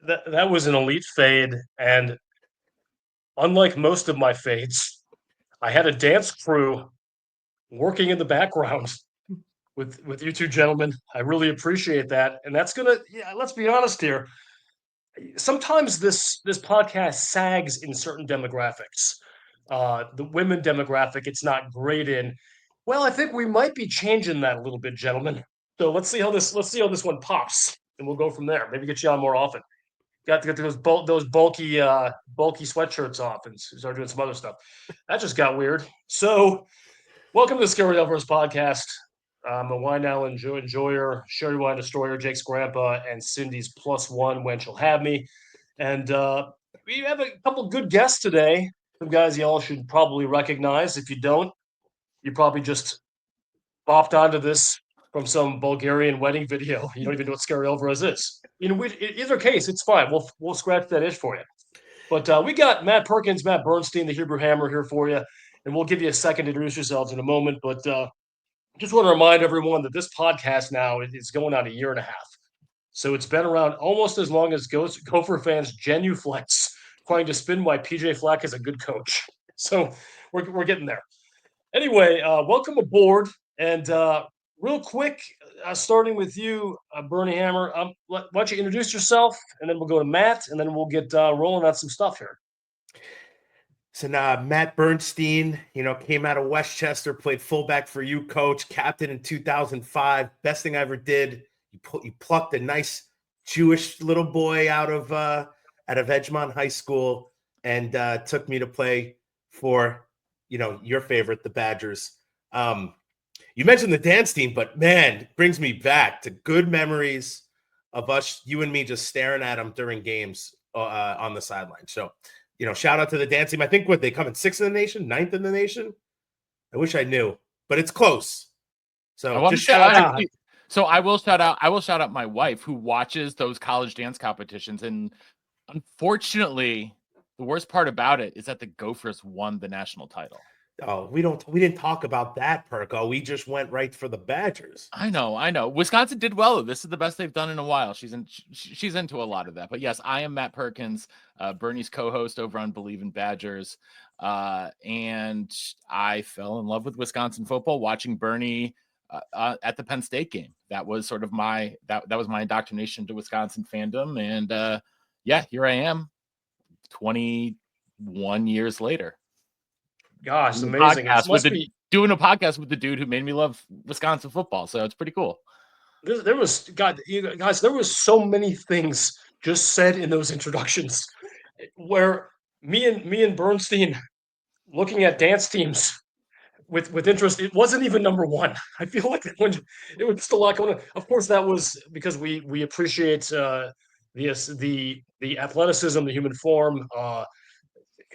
That was an elite fade, and unlike most of my fades, I had a dance crew working in the background with you two gentlemen. I really appreciate that, and that's gonna yeah. Let's be honest here. Sometimes this podcast sags in certain demographics. The women demographic, it's not great in. Well, I think we might be changing that a little bit, gentlemen. So let's see how this one pops, and we'll go from there. Maybe get you on more often. Got to get those bulky sweatshirts off and start doing some other stuff. That just got weird. So, welcome to the Scary Alvarez podcast. I'm a wine now enjoyer, sherry wine destroyer, Jake's grandpa, and Cindy's plus one when she'll have me. And we have a couple good guests today. Some guys y'all should probably recognize. If you don't, you probably just bopped onto this from some Bulgarian wedding video. You don't even know what Scary Alvarez is. In either case, it's fine. We'll scratch that itch for you. But we got Matt Perkins, Matt Bernstein, the Hebrew Hammer here for you, and we'll give you a second to introduce yourselves in a moment. But just want to remind everyone that this podcast now is going on a year and a half. So it's been around almost as long as Gopher fans genuflex trying to spin why PJ Flack is a good coach. So we're getting there. Anyway, welcome aboard. And real quick, starting with you, Bernie Hammer, why don't you introduce yourself, and then we'll go to Matt, and then we'll get rolling on some stuff here. So now Matt Bernstein, came out of Westchester, played fullback for you, coach, captain in 2005. Best thing I ever did. You plucked a nice Jewish little boy out of Edgemont High School and took me to play for, your favorite, the Badgers. You mentioned the dance team, but man, it brings me back to good memories of us, you and me, just staring at them during games on the sideline. So, shout out to the dance team. I think they come in 6th in the nation, 9th in the nation. I wish I knew, but it's close. So just shout out. So I will shout out my wife who watches those college dance competitions. And unfortunately, the worst part about it is that the Gophers won the national title. Oh, we didn't talk about that, Perko. We just went right for the Badgers. I know. Wisconsin did well. This is the best they've done in a while. She's into a lot of that. But yes, I am Matt Perkins, Bernie's co-host over on Believe in Badgers. And I fell in love with Wisconsin football watching Bernie at the Penn State game. That was sort of my indoctrination to Wisconsin fandom. And here I am 21 years later. Gosh, amazing. Doing a podcast with the dude who made me love Wisconsin football. So it's pretty cool. There was so many things just said in those introductions where me and Bernstein looking at dance teams with interest. It wasn't even number one. I feel like it was still a lot going on. Of course, that was because we appreciate the athleticism, the human form,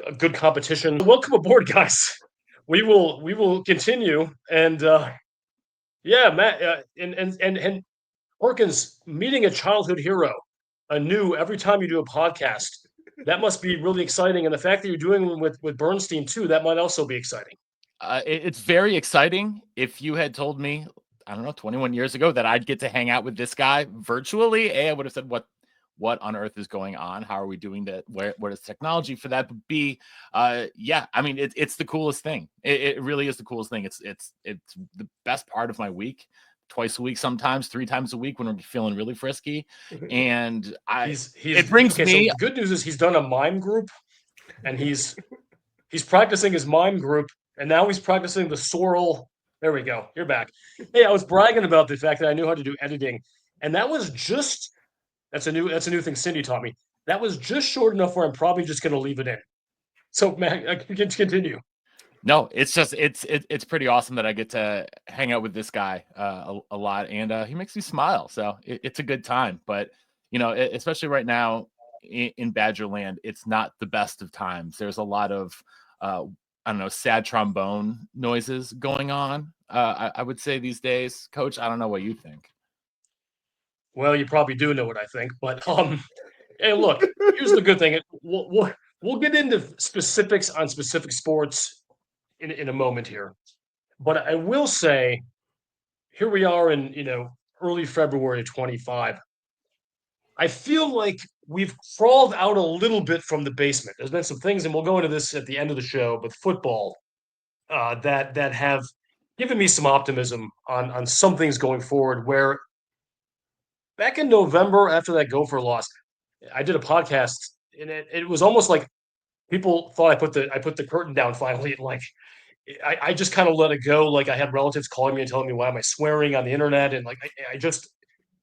a good competition. Welcome aboard, guys. We will continue, and Matt and Perkins, meeting a childhood hero anew every time you do a podcast. That must be really exciting, and the fact that you're doing them with Bernstein too, that might also be exciting. It's very exciting. If you had told me, I don't know, 21 years ago that I'd get to hang out with this guy virtually, I would have said, what on earth is going on? How are we doing that? What is technology for that? But B, it's the coolest thing. It really is the coolest thing. It's the best part of my week. Twice a week, sometimes 3 times a week when we're feeling really frisky. And it brings me. So the good news is he's done a mime group, and he's practicing his mime group, and now he's practicing the sorrel. There we go. You're back. Hey, I was bragging about the fact that I knew how to do editing, and that was just. That's a new thing Cindy taught me. That was just short enough where I'm probably just going to leave it in. So, man, I can continue. No, it's just it's pretty awesome that I get to hang out with this guy a lot, and he makes me smile. So it's a good time. But especially right now in Badgerland, it's not the best of times. There's a lot of sad trombone noises going on. I would say these days, Coach. I don't know what you think. Well, you probably do know what I think, but hey, look, here's the good thing. We'll get into specifics on specific sports in a moment here, but I will say, here we are in early February of 25. I feel like we've crawled out a little bit from the basement. There's been some things, and we'll go into this at the end of the show, with football that have given me some optimism on some things going forward. Where back in November, after that Gopher loss, I did a podcast, and it was almost like people thought I put the curtain down finally. And like I just kind of let it go. Like I had relatives calling me and telling me, why am I swearing on the internet? And like I just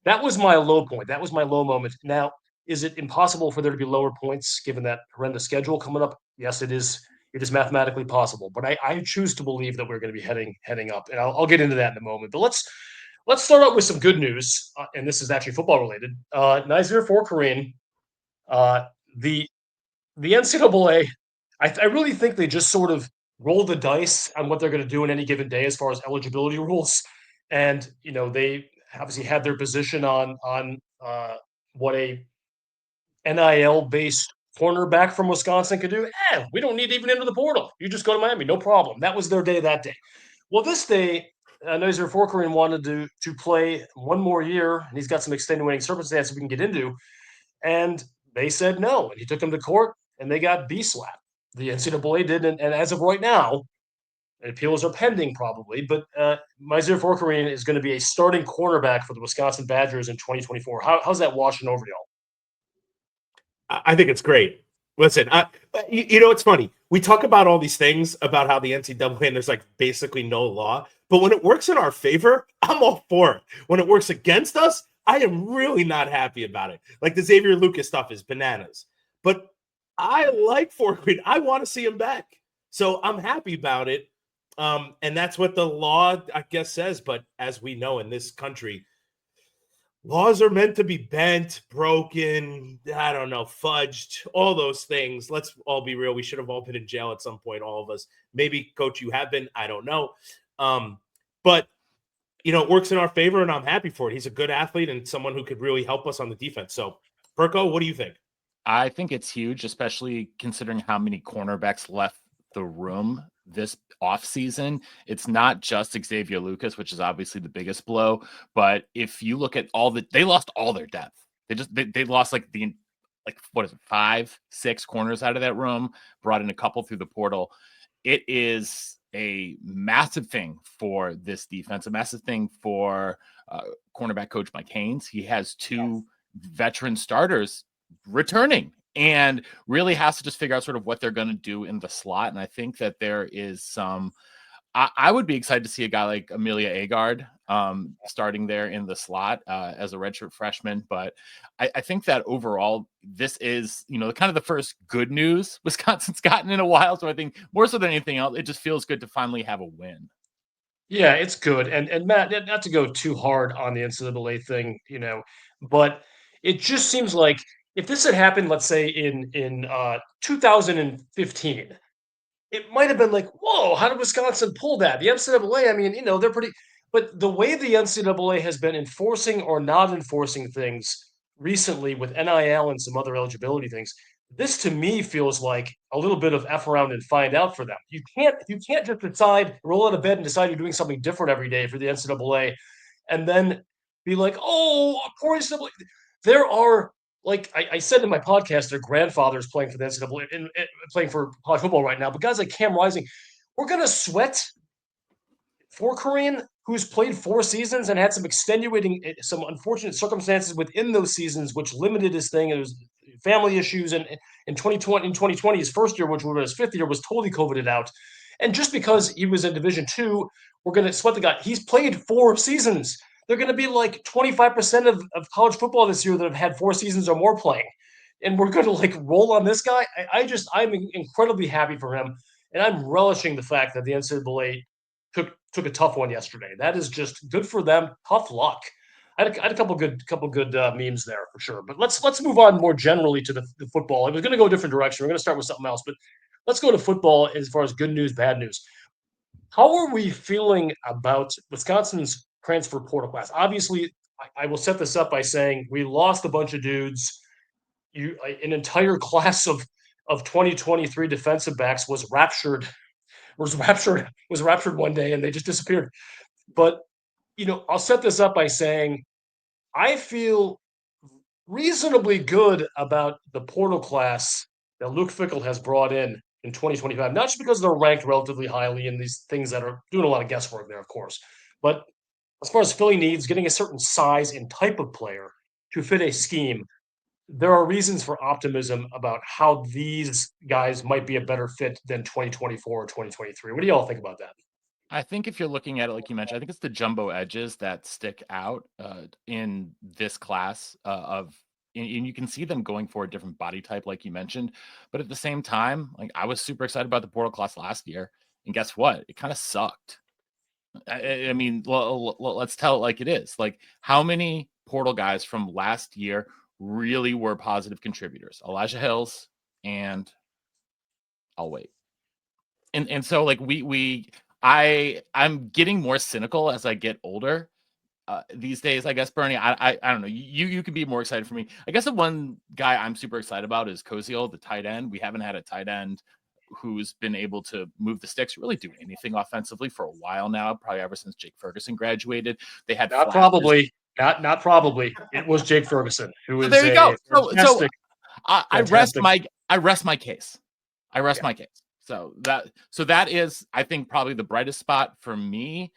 that was my low point. That was my low moment. Now, is it impossible for there to be lower points given that horrendous schedule coming up? Yes, it is. It is mathematically possible, but I choose to believe that we're going to be heading up, and I'll get into that in a moment. But let's start out with some good news, and this is actually football related. Nazir for Kareem, uh, the the NCAA, I really think they just sort of roll the dice on what they're going to do in any given day as far as eligibility rules, and they obviously had their position on what a NIL based cornerback from Wisconsin could do. We don't need to even enter the portal. You just go to Miami, no problem. That was their day that day. Well, this day, Nazir Forkarin wanted to play one more year, and he's got some extenuating circumstances we can get into. And they said no, and he took them to court, and they got B-slapped. The NCAA did, and as of right now, appeals are pending probably, but Nazir Forkarin is going to be a starting cornerback for the Wisconsin Badgers in 2024. How's that washing over y'all? I think it's great. Listen, it's funny. We talk about all these things about how the NCAA and there's like basically no law, but when it works in our favor, I'm all for it. When it works against us, I am really not happy about it. Like the Xavier Lucas stuff is bananas, but I like Forkreed. I want to see him back, so I'm happy about it. And that's what the law, I guess, says. But as we know in this country, laws are meant to be bent, broken, I don't know, fudged, all those things. Let's all be real. We should have all been in jail at some point, all of us. Maybe, Coach, you have been. I don't know. But, it works in our favor, and I'm happy for it. He's a good athlete and someone who could really help us on the defense. So, Perko, what do you think? I think it's huge, especially considering how many cornerbacks left the room this offseason. It's not just Xavier Lucas, which is obviously the biggest blow, but if you look at they lost all their depth. They lost what is it, 5-6 corners out of that room, brought in a couple through the portal. It is a massive thing for this defense, a massive thing for cornerback coach Mike Haynes. He has two veteran starters returning and really has to just figure out sort of what they're going to do in the slot. And I think that there is some, I would be excited to see a guy like Amelia Gard starting there in the slot as a redshirt freshman. But I think that overall, this is, kind of the first good news Wisconsin's gotten in a while. So I think more so than anything else, it just feels good to finally have a win. Yeah, it's good. And Matt, not to go too hard on the NCAA thing, but it just seems like if this had happened, let's say in 2015, it might have been like, whoa, how did Wisconsin pull that? The NCAA, I mean, they're pretty, but the way the NCAA has been enforcing or not enforcing things recently with NIL and some other eligibility things, this to me feels like a little bit of F around and find out for them. You can't just decide, roll out of bed and decide you're doing something different every day for the NCAA and then be like, oh, poor NCAA. There are, like I said in my podcast, their grandfather's playing for the NCAA and playing for college football right now. But guys like Cam Rising, we're gonna sweat for Korean, who's played 4 seasons and had some unfortunate circumstances within those seasons, which limited his thing. It was family issues, and in 2020, his first year, which was his 5th year, was totally COVIDed out. And just because he was in Division II, we're gonna sweat the guy. He's played 4 seasons. They're going to be like 25% of college football this year that have had 4 seasons or more playing. And we're going to like roll on this guy. I'm incredibly happy for him. And I'm relishing the fact that the NCAA took a tough one yesterday. That is just good for them. Tough luck. I had a couple good memes there for sure. But let's move on more generally to the football. I was going to go a different direction. We're going to start with something else, but let's go to football as far as good news, bad news. How are we feeling about Wisconsin's transfer portal class? Obviously, I will set this up by saying we lost a bunch of dudes. An entire class of 2023 defensive backs was raptured one day, and they just disappeared. But I'll set this up by saying I feel reasonably good about the portal class that Luke Fickell has brought in 2025, not just because they're ranked relatively highly in these things that are doing a lot of guesswork there, of course, but as far as Philly needs, getting a certain size and type of player to fit a scheme, there are reasons for optimism about how these guys might be a better fit than 2024 or 2023. What do y'all think about that? I think if you're looking at it, like you mentioned, I think it's the jumbo edges that stick out in this class and you can see them going for a different body type, like you mentioned. But at the same time, like I was super excited about the portal class last year, and guess what? It kind of sucked. I mean, let's tell it like it is. Like, how many portal guys from last year really were positive contributors? Elijah Hills, and I'll wait. And so like I'm getting more cynical as I get older these days, I guess. Bernie, I don't know. You could be more excited for me. I guess the one guy I'm super excited about is Koziel, the tight end. We haven't had a tight end who's been able to move the sticks, really do anything offensively for a while now, probably ever since Jake Ferguson graduated. They had Not probably, not probably. It was Jake Ferguson, who So is there you go. a So fantastic, I rest fantastic. my case. I rest my case. So that is, I think, probably the brightest spot for me.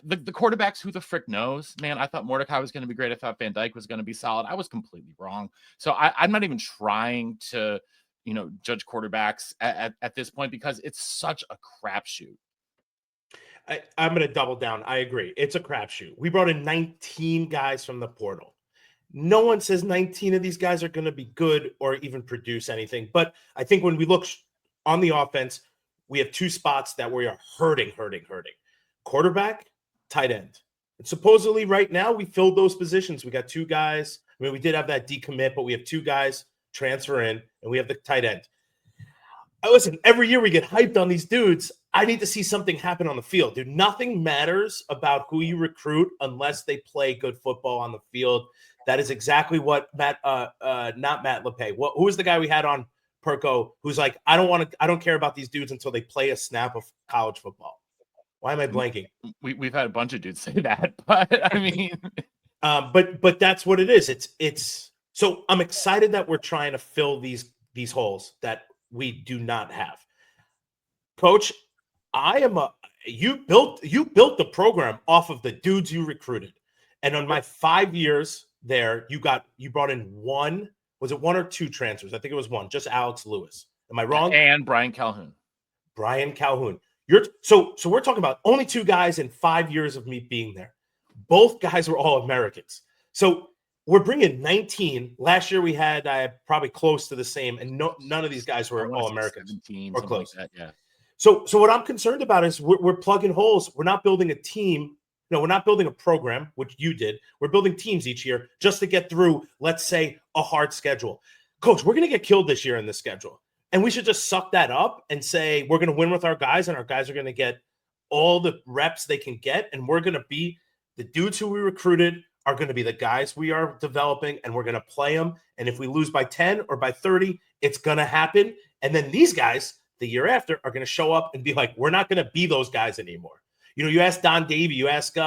The quarterbacks, who the frick knows, man? I thought Mordecai was going to be great. I thought Van Dyke was going to be solid. I was completely wrong. So I'm not even trying to, judge quarterbacks at this point because it's such a crapshoot. I'm going to double down. I agree. It's a crapshoot. We brought in 19 guys from the portal. No one says 19 of these guys are going to be good or even produce anything. But I think when we look on the offense, we have two spots that we are hurting. Quarterback, tight end. And supposedly right now we filled those positions. We got two guys. I mean, we did have that decommit, but we have two guys transfer in, and we have the tight end. Listen, every year we get hyped on these dudes. I need to see something happen on the field, dude. Nothing matters about who you recruit unless they play good football on the field. That is exactly what not Matt LePay. Who was the guy we had on Perko who's like, I don't care about these dudes until they play a snap of college football. Why am I blanking? We've had a bunch of dudes say that, but I mean, but that's what it is. It's so I'm excited that we're trying to fill these holes that we do not have. Coach, you built the program off of the dudes you recruited. And on my 5 years there, you brought in one or two transfers? I think it was one, just Alex Lewis. Am I wrong? And Brian Calhoun. So we're talking about only two guys in 5 years of me being there. Both guys were all Americans. So we're bringing 19. Last year we had probably close to the same, and none of these guys were all Americans 17, or close. Like that, yeah. So what I'm concerned about is we're plugging holes. We're not building a team. No, we're not building a program, which you did. We're building teams each year just to get through, let's say, a hard schedule. Coach, we're going to get killed this year in the schedule. And we should just suck that up and say we're going to win with our guys, and our guys are going to get all the reps they can get, and we're going to be the dudes who we recruited are going to be the guys we are developing, and we're going to play them. And if we lose by 10 or by 30, it's going to happen. And then these guys the year after are going to show up and be like, we're not going to be those guys anymore. You ask Don Davey, you ask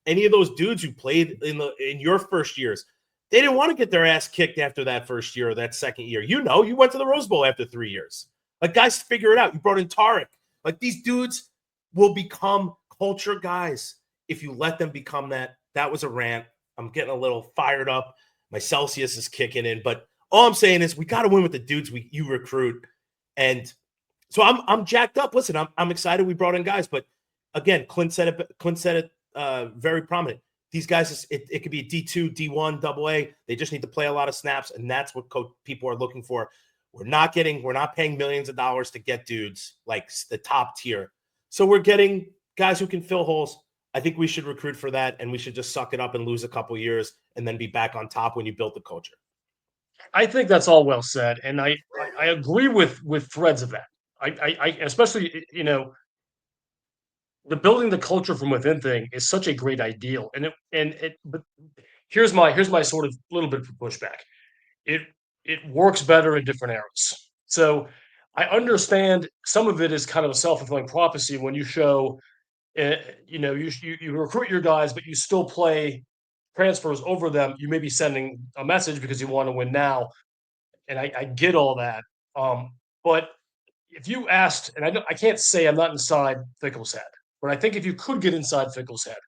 any of those dudes who played in your first years, they didn't want to get their ass kicked after that first year or that second year. You went to the Rose Bowl after 3 years. Like, guys, figure it out. You brought in Tarek. Like, these dudes will become culture guys if you let them become that. That was a rant. I'm getting a little fired up. My Celsius is kicking in. But all I'm saying is we got to win with the dudes you recruit. And so I'm jacked up. Listen, I'm excited we brought in guys. But, again, Clint said it very prominent. These guys, it could be D2, D1, AA. They just need to play a lot of snaps, and that's what people are looking for. We're not paying millions of dollars to get dudes like the top tier. So we're getting guys who can fill holes. I think we should recruit for that, and we should just suck it up and lose a couple years and then be back on top when you build the culture. I think that's all well said, and I agree with threads of that. I especially the building the culture from within thing is such a great ideal, but here's my sort of little bit of pushback. It works better in different eras. So I understand some of it is kind of a self-fulfilling prophecy when you show, you recruit your guys, but you still play transfers over them, you may be sending a message because you want to win now. And I get all that. But if you asked, and I can't say I'm not inside Fickle's head, but I think if you could get inside Fickle's head,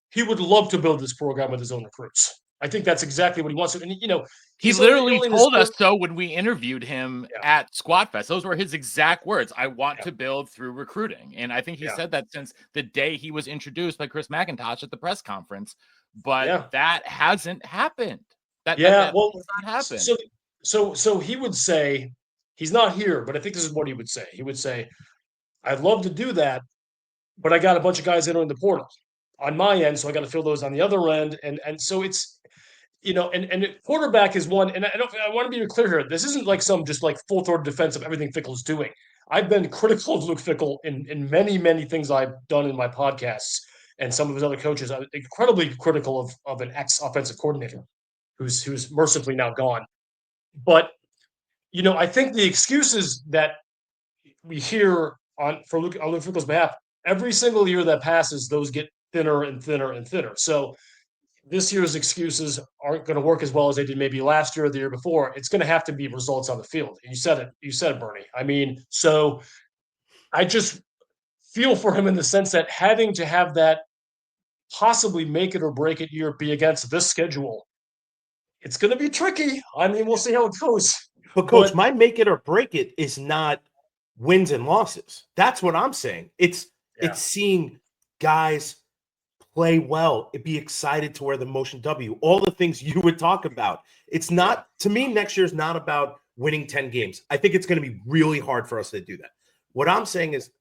he would love to build this program with his own recruits. I think that's exactly what he wants to. And he he's literally only told us so when we interviewed him Yeah. at Squad Fest. Those were his exact words. I want Yeah. to build through recruiting. And I think he Yeah. said that since the day he was introduced by Chris McIntosh at the press conference. But Yeah. that hasn't happened. That well, has not happened. So he would say, he's not here, but I think this is what he would say. He would say, I'd love to do that, but I got a bunch of guys entering the portal on my end, so I got to fill those on the other end. And so it's, and quarterback is one, and I want to be clear here. This isn't like some just like full-throated defense of everything Fickle's doing. I've been critical of Luke Fickle in many, many things I've done in my podcasts, and some of his other coaches. I'm incredibly critical of an ex-offensive coordinator who's mercifully now gone. But I think the excuses that we hear on Luke Fickle's behalf, every single year that passes, those get thinner and thinner and thinner. So this year's excuses aren't going to work as well as they did maybe last year or the year before. It's going to have to be results on the field. You said it, Bernie. I mean, so I just feel for him in the sense that having to have that possibly make it or break it year be against this schedule, it's going to be tricky. I mean, we'll see how it goes. But Coach, my make it or break it is not wins and losses. That's what I'm saying. It's seeing guys play well, be excited to wear the motion W, all the things you would talk about. It's not, to me, next year is not about winning 10 games. I think it's going to be really hard for us to do that. What I'm saying is,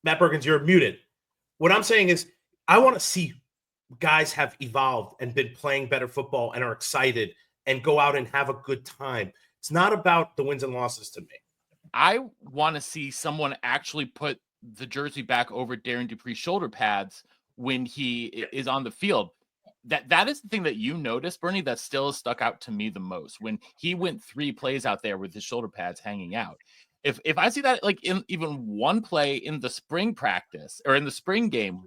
Matt Perkins, you're muted. What I'm saying is, I want to see guys have evolved and been playing better football and are excited and go out and have a good time. It's not about the wins and losses to me. I want to see someone actually put the jersey back over Darren Dupree's shoulder pads when he is on the field. That is the thing that you noticed, Bernie, that still stuck out to me the most, when he went 3 plays out there with his shoulder pads hanging out. If I see that like in even one play in the spring practice or in the spring game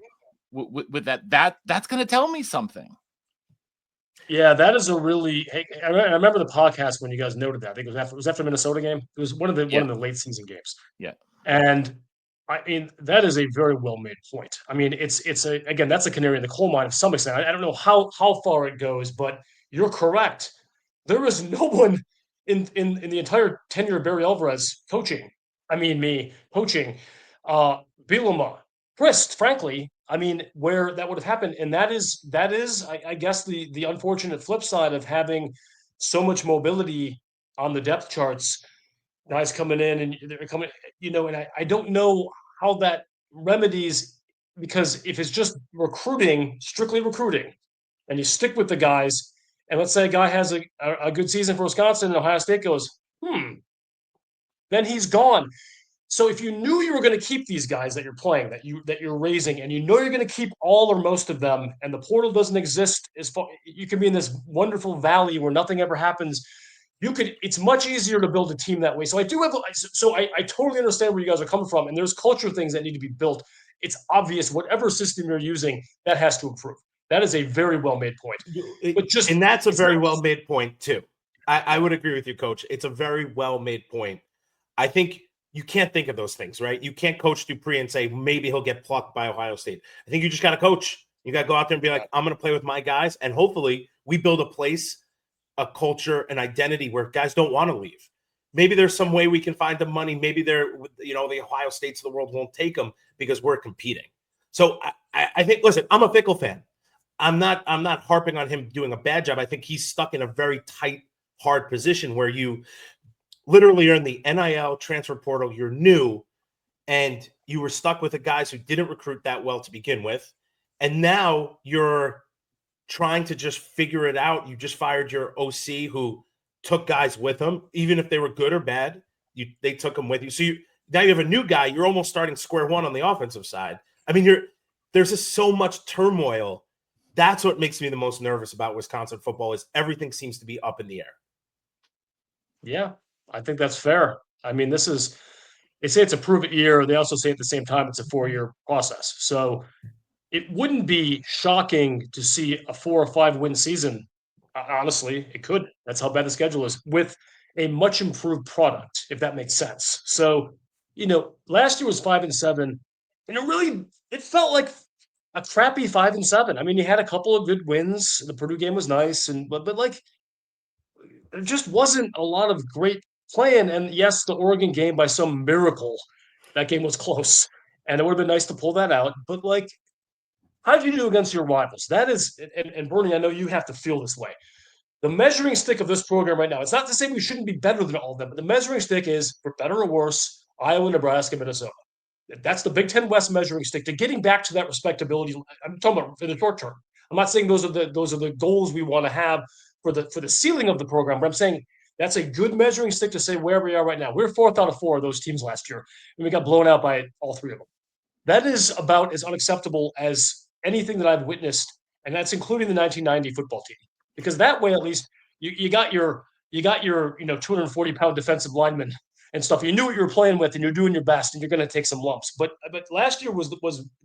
with that's going to tell me something. Yeah, that is a really. Hey, I remember the podcast when you guys noted that. I think it was after the Minnesota game. It was one of the late season games. Yeah, and I mean that is a very well made point. I mean, it's again, that's a canary in the coal mine to some extent. I don't know how far it goes, but you're correct. There is no one in the entire tenure of Barry Alvarez coaching. I mean, coaching, Bielema, Christ, frankly. I mean, where that would have happened, and that is, I guess, the unfortunate flip side of having so much mobility on the depth charts. Guys coming in and they're coming, and I don't know how that remedies, because if it's just recruiting, strictly recruiting, and you stick with the guys, and let's say a guy has a good season for Wisconsin and Ohio State goes, then he's gone. So if you knew you were going to keep these guys that you're playing, that you're raising, and you're going to keep all or most of them, and the portal doesn't exist, as far, you can be in this wonderful valley where nothing ever happens. It's much easier to build a team that way. So I totally understand where you guys are coming from, and there's culture things that need to be built. It's obvious whatever system you're using, that has to improve. That is a very well-made point. And that's a very well-made point too. I would agree with you, Coach. It's a very well-made point. I think you can't think of those things, right? You can't coach Dupree and say maybe he'll get plucked by Ohio State. I think you just got to coach. You got to go out there and be like, I'm going to play with my guys, and hopefully we build a place, a culture, an identity where guys don't want to leave. Maybe there's some way we can find the money. Maybe the Ohio States of the world won't take them because we're competing. So I think, listen, I'm a Fickle fan. I'm not harping on him doing a bad job. I think he's stuck in a very tight, hard position where you literally are in the NIL transfer portal. You're new, and you were stuck with the guys who didn't recruit that well to begin with. And now you're trying to just figure it out. You just fired your OC who took guys with him, even if they were good or bad. They took them with you. So now you have a new guy. You're almost starting square one on the offensive side. I mean, there's just so much turmoil. That's what makes me the most nervous about Wisconsin football, is everything seems to be up in the air. Yeah, I think that's fair. I mean, they say it's a prove it year. They also say at the same time it's a 4-year process. So it wouldn't be shocking to see a 4 or 5 win season. Honestly, it could. That's how bad the schedule is with a much improved product, if that makes sense. So, last year was 5-7, and it felt like a crappy 5-7. I mean, you had a couple of good wins. The Purdue game was nice, but like there just wasn't a lot of great playing. And yes, the Oregon game, by some miracle, that game was close, and it would have been nice to pull that out. But like, how did you do against your rivals? That is, and Bernie, I know you have to feel this way. The measuring stick of this program right now, it's not to say we shouldn't be better than all of them, but the measuring stick is, for better or worse, Iowa, Nebraska, Minnesota. That's the Big Ten West measuring stick to getting back to that respectability. I'm talking about in the short term. I'm not saying those are the goals we want to have for the ceiling of the program, but I'm saying that's a good measuring stick to say where we are right now. We're 4th out of 4 of those teams last year, and we got blown out by all 3 of them. That is about as unacceptable as anything that I've witnessed, and that's including the 1990 football team. Because that way, at least, you got your 240-pound defensive lineman and stuff. You knew what you were playing with, and you're doing your best, and you're going to take some lumps. But last year was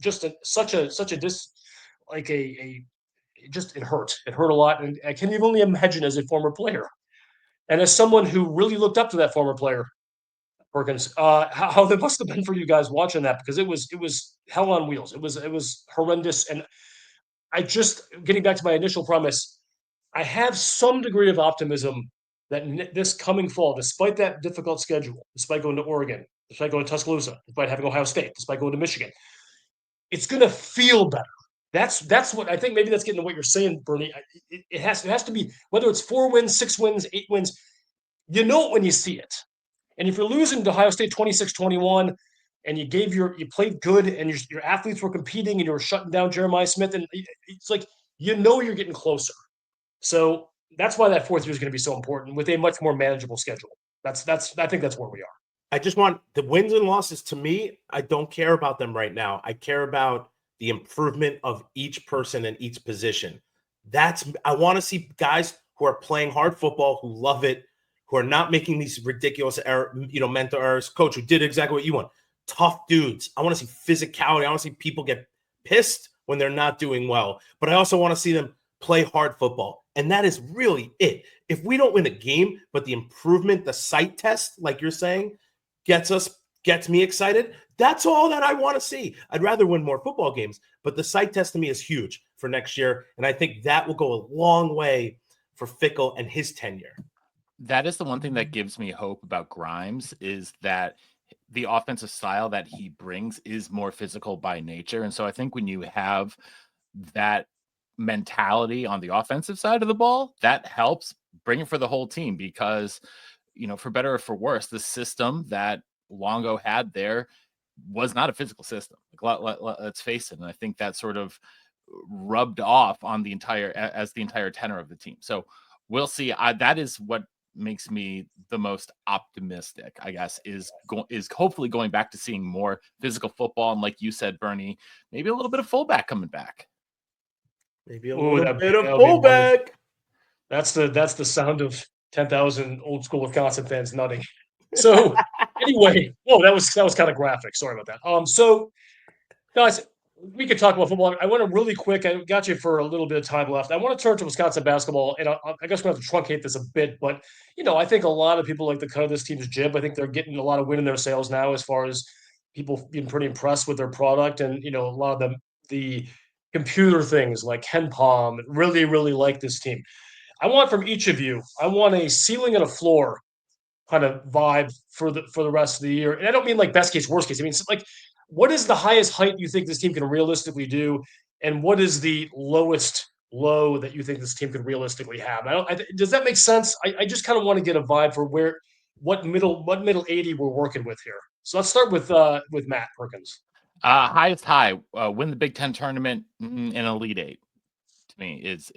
just such a it hurt. It hurt a lot, and I can only imagine as a former player, and as someone who really looked up to that former player, Perkins, how that must have been for you guys watching that, because it was hell on wheels. It was horrendous, and I just getting back to my initial premise. I have some degree of optimism that this coming fall, despite that difficult schedule, despite going to Oregon, despite going to Tuscaloosa, despite having Ohio State, despite going to Michigan, it's going to feel better. That's what I think. Maybe that's getting to what you're saying, Bernie. It has to be, whether it's 4 wins, 6 wins, 8 wins. You know it when you see it. And if you're losing to Ohio State 26-21, and you played good, and your athletes were competing, and you were shutting down Jeremiah Smith, and it's like you're getting closer. So that's why that 4th year is going to be so important with a much more manageable schedule. I think that's where we are. I just want the wins and losses. To me, I don't care about them right now. I care about the improvement of each person in each position. I want to see guys who are playing hard football, who love it, who are not making these ridiculous mental errors. Coach, who did exactly what you want. Tough dudes. I want to see physicality. I want to see people get pissed when they're not doing well. But I also want to see them play hard football. And that is really it. If we don't win a game, but the improvement, the sight test, like you're saying, gets me excited, that's all that I want to see. I'd rather win more football games, but the sight test to me is huge for next year. And I think that will go a long way for Fickell and his tenure. That is the one thing that gives me hope about Grimes, is that the offensive style that he brings is more physical by nature. And so I think when you have that mentality on the offensive side of the ball, that helps bring it for the whole team, because, for better or for worse, the system that Longo had there was not a physical system. Let's face it. And I think that sort of rubbed off on the entire tenor of the team. So we'll see. That is what makes me the most optimistic, I guess, is hopefully going back to seeing more physical football. And like you said, Bernie, maybe a little bit of fullback coming back. Maybe a little bit of fullback. That's the sound of 10,000 old school Wisconsin fans nutting. So anyway, that was kind of graphic. Sorry about that. So guys, we could talk about football. I want to really quick. I got you for a little bit of time left. I want to turn to Wisconsin basketball, and I guess we have to truncate this a bit. But I think a lot of people like the cut of this team's jib. I think they're getting a lot of wind in their sails now, as far as people being pretty impressed with their product, and a lot of the computer things like KenPom really, really like this team. I want from each of you, I want a ceiling and a floor kind of vibe for the rest of the year. And I don't mean like best case, worst case. I mean, like, what is the highest height you think this team can realistically do? And what is the lowest low that you think this team could realistically have? Does that make sense? I just kind of want to get a vibe for what middle 80 we're working with here. So let's start with Matt Perkins. Highest high, win the Big Ten tournament in Elite Eight. To me is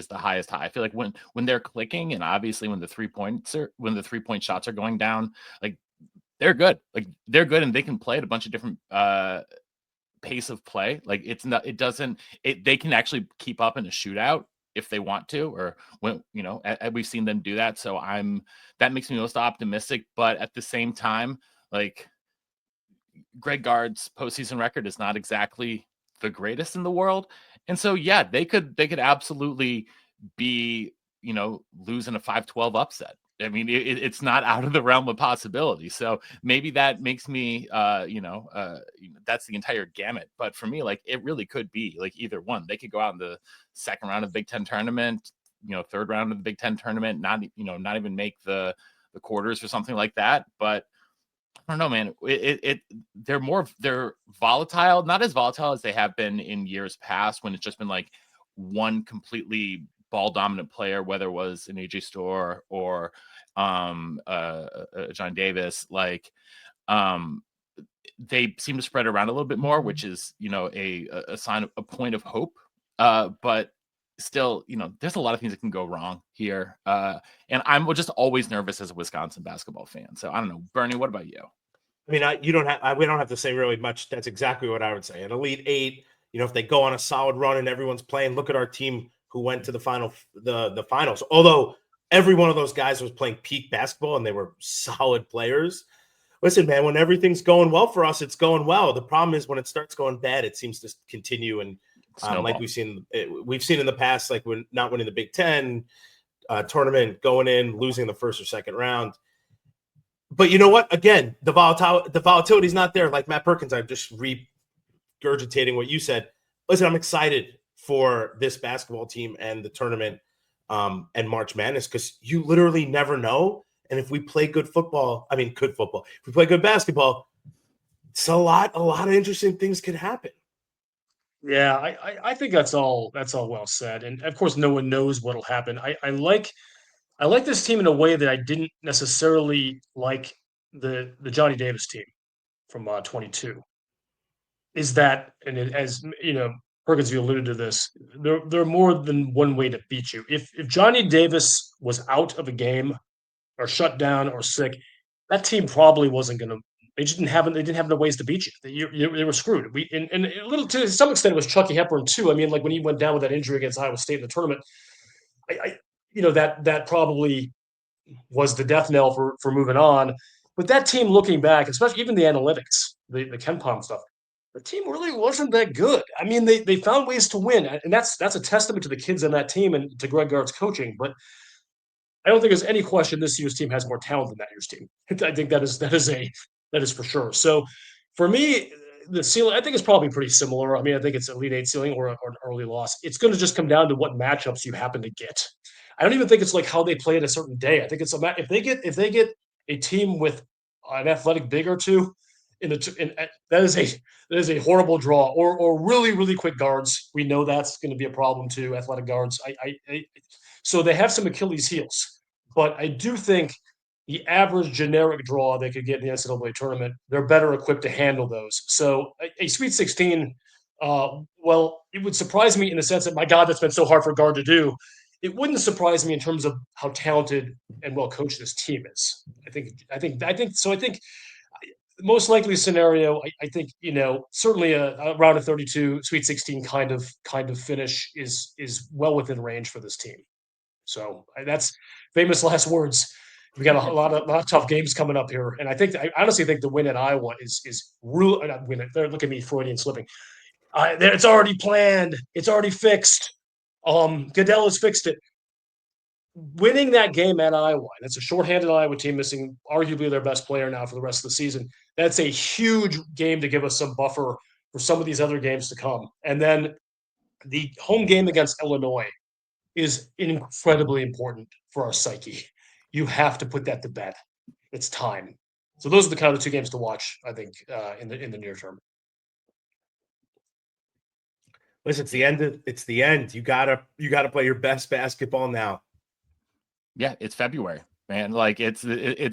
the highest high. I feel like when they're clicking, and obviously when the 3-point shots are going down, like they're good. Like they're good, and they can play at a bunch of different pace of play. Like they can actually keep up in a shootout if they want to, or when we've seen them do that. So that makes me most optimistic. But at the same time, like Gard's postseason record is not exactly the greatest in the world. And so, yeah, they could absolutely be, losing a 5-12 upset. I mean, it's not out of the realm of possibility. So maybe that makes me, that's the entire gamut. But for me, like, it really could be like either one. They could go out in the second round of the Big Ten tournament, third round of the Big Ten tournament, not even make the quarters or something like that. But I don't know, man. They're volatile, not as volatile as they have been in years past when it's just been like one completely ball dominant player, whether it was an AJ Store or John Davis. Like, they seem to spread around a little bit more, which is, a sign of a point of hope. But still, there's a lot of things that can go wrong here. And I'm just always nervous as a Wisconsin basketball fan. So I don't know, Bernie, what about you? I mean, we don't have to say really much. That's exactly what I would say. An Elite Eight, if they go on a solid run and everyone's playing, look at our team who went to the finals. Although every one of those guys was playing peak basketball and they were solid players. Listen, man, when everything's going well for us, it's going well. The problem is when it starts going bad, it seems to continue. And like we've seen in the past, like when not winning the Big Ten tournament, going in, losing the first or second round. But you know what? Again, the volatility is not there. Like Matt Perkins, I'm just regurgitating what you said. Listen, I'm excited for this basketball team and the tournament and March Madness because you literally never know. And if we play good football, if we play good basketball, it's a lot of interesting things could happen. Yeah, I think that's all well said. And of course, no one knows what'll happen. I like this team in a way that I didn't necessarily like the Johnny Davis team from 22. Is that, and as Perkins, you alluded to this, there are more than one way to beat you. If Johnny Davis was out of a game or shut down or sick, that team probably wasn't going to. They didn't have no ways to beat you. They were screwed. And a little to some extent it was Chucky Hepburn too. I mean, like when he went down with that injury against Iowa State in the tournament, that probably was the death knell for moving on. But that team, looking back, especially even the analytics, the KenPom stuff, the team really wasn't that good. I mean, they found ways to win, and that's a testament to the kids on that team and to Greg Gard's coaching. But I don't think there's any question this year's team has more talent than that year's team. I think that is for sure. So for me, the ceiling, I think, is probably pretty similar. I mean, I think it's Elite Eight ceiling or an early loss. It's going to just come down to what matchups you happen to get. I don't even think it's like how they play it a certain day. I think it's if they get a team with an athletic big or two, that is a horrible draw. Or really really quick guards. We know that's going to be a problem too. Athletic guards. So they have some Achilles heels, but I do think the average generic draw they could get in the NCAA tournament, they're better equipped to handle those. So a Sweet 16, well, it would surprise me in the sense that, my God, that's been so hard for Gard to do. It wouldn't surprise me in terms of how talented and well coached this team is. I think the most likely scenario, I think, certainly a round of 32 Sweet 16 kind of finish is well within range for this team. So that's famous last words. We got a lot of tough games coming up here, and I honestly think the win at Iowa is real. Not win it. Look at me, Freudian slipping. It's already planned. It's already fixed. Goodell has fixed it. Winning that game at Iowa, that's a shorthanded Iowa team missing arguably their best player now for the rest of the season. That's a huge game to give us some buffer for some of these other games to come. And then the home game against Illinois is incredibly important for our psyche. You have to put that to bed. It's time. So those are the kind of two games to watch, I think, in the near term. Listen, it's the end. You gotta play your best basketball now. Yeah, it's February, man. Like it's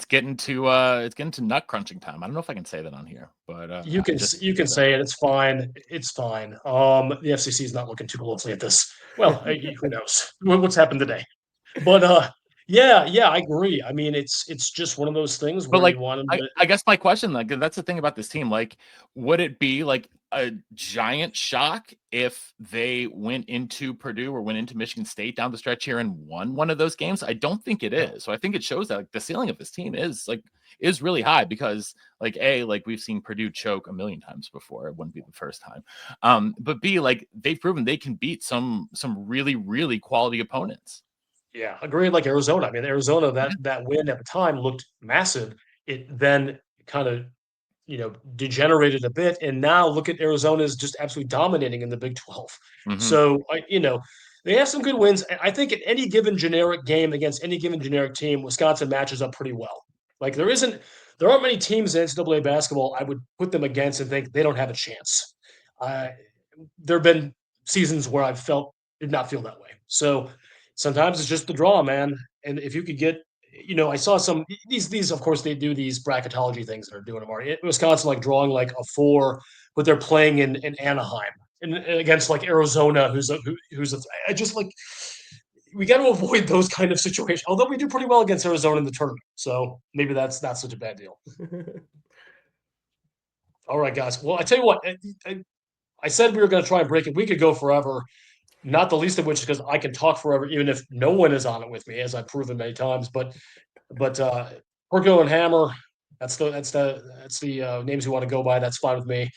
getting to nut crunching time. I don't know if I can say that on here, but you can say it. It's fine. It's fine. The FCC is not looking too closely at this. Well, who knows what's happened today? But yeah, I agree. I mean, it's just one of those things where like, you want them to. I guess my question, like, that's the thing about this team. Like, would it be like a giant shock if they went into Purdue or went into Michigan State down the stretch here and won one of those games? I don't think it is. So I think it shows that like the ceiling of this team is really high because like we've seen Purdue choke a million times before. It wouldn't be the first time. But B, like they've proven they can beat some really, really quality opponents. Yeah, agreed. Like Arizona. I mean, Arizona, that win at the time looked massive. It then kind of degenerated a bit. And now look at Arizona's just absolutely dominating in the Big 12. So, they have some good wins. I think in any given generic game against any given generic team, Wisconsin matches up pretty well. Like there aren't many teams in NCAA basketball I would put them against and think they don't have a chance. There have been seasons where did not feel that way. So sometimes it's just the draw, man. And if you could get I saw some these of course they do these bracketology things that are doing them already. Wisconsin like drawing like a 4, but they're playing in Anaheim and against like Arizona, I just like we got to avoid those kind of situations. Although we do pretty well against Arizona in the tournament, so maybe that's not such a bad deal. All right, guys. Well, I tell you what, I said we were going to try and break it. We could go forever. Not the least of which is because I can talk forever, even if no one is on it with me, as I've proven many times. But Perko and Hammer, that's the names you want to go by. That's fine with me.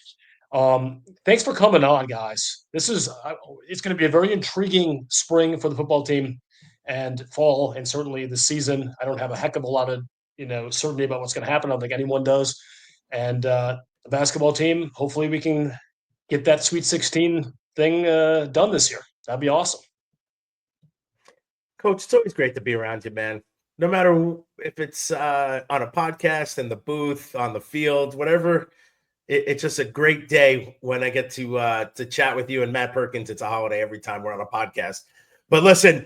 Thanks for coming on, guys. It's going to be a very intriguing spring for the football team and fall, and certainly the season. I don't have a heck of a lot of certainty about what's going to happen. I don't think anyone does. And the basketball team, hopefully, we can get that Sweet 16 thing done this year. That'd be awesome. Coach, it's always great to be around you, man. No matter if it's on a podcast, in the booth, on the field, whatever. It's just a great day when I get to chat with you and Matt Perkins. It's a holiday every time we're on a podcast. But listen,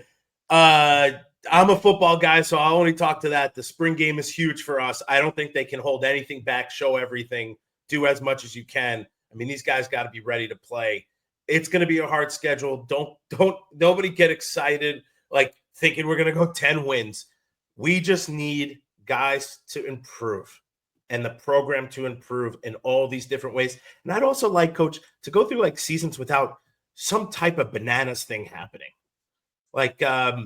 I'm a football guy, so I'll only talk to that. The spring game is huge for us. I don't think they can hold anything back, show everything, do as much as you can. I mean, these guys got to be ready to play. It's going to be a hard schedule. Nobody get excited like thinking we're going to go 10 wins. We just need guys to improve and the program to improve in all these different ways. And I'd also like, Coach, to go through like seasons without some type of bananas thing happening. Like Ches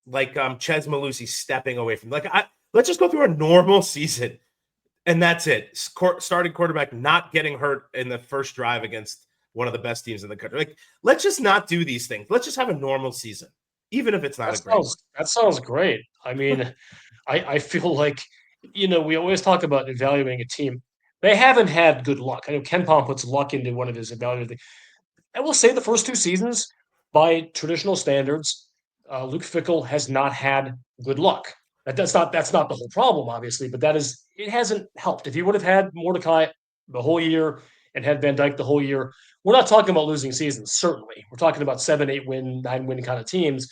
Malusi stepping away from let's just go through a normal season. And that's it. Starting quarterback not getting hurt in the first drive against one of the best teams in the country. Like, let's just not do these things. Let's just have a normal season, even if it's not a great one. That sounds great. I mean, I feel like, we always talk about evaluating a team. They haven't had good luck. I know Ken Pom puts luck into one of his evaluating. I will say the first 2 seasons, by traditional standards, Luke Fickell has not had good luck. That's not the whole problem, obviously, but it hasn't helped. If you would have had Mordecai the whole year and had Van Dyke the whole year, we're not talking about losing seasons, certainly. We're talking about 7, 8 win, 9 win kind of teams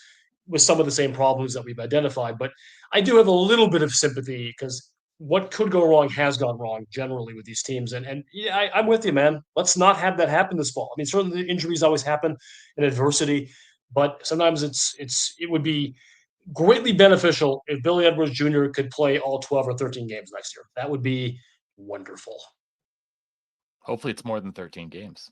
with some of the same problems that we've identified. But I do have a little bit of sympathy because what could go wrong has gone wrong generally with these teams. And yeah, I'm with you, man. Let's not have that happen this fall. I mean, certainly the injuries always happen in adversity, but sometimes it would be greatly beneficial if Billy Edwards Jr. could play all 12 or 13 games next year. That would be wonderful. Hopefully it's more than 13 games.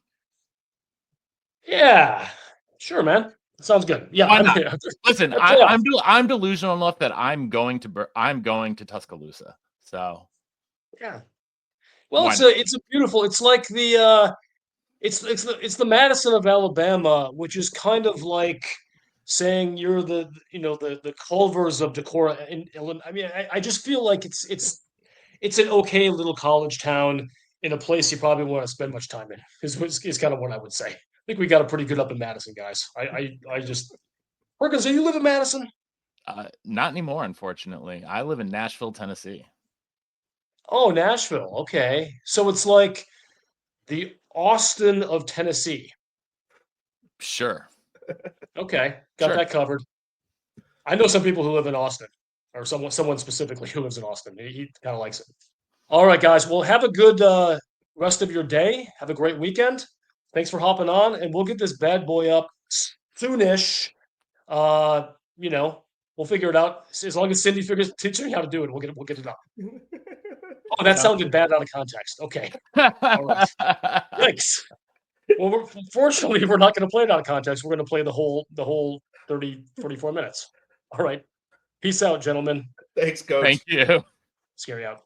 Yeah, sure, man. Sounds good. Yeah. Why not? Listen, I'm delusional enough that I'm going to Tuscaloosa. So yeah. Well, it's a beautiful. It's like it's the Madison of Alabama, which is kind of like saying you're the Culvers of Decorah in Illinois. I mean, I just feel like it's an okay little college town in a place you probably want to spend much time in. Is kind of what I would say. I think we got a pretty good up in Madison, guys. I just Perkins, do you live in Madison? Not anymore, unfortunately. I live in Nashville, Tennessee. Oh, Nashville. Okay, so it's like the Austin of Tennessee. Sure. Okay, got that covered. I know some people who live in Austin, or someone specifically who lives in Austin. He kind of likes it. All right, guys. Well, have a good rest of your day. Have a great weekend. Thanks for hopping on, and we'll get this bad boy up soonish. We'll figure it out. As long as Cindy figures teaching me how to do it, we'll get it up. Oh, that sounded bad out of context. Okay. All right. Yikes. Well, fortunately, we're not going to play it out of context. We're going to play the whole 30, 44 minutes. All right. Peace out, gentlemen. Thanks, coach. Thank you. Scary out.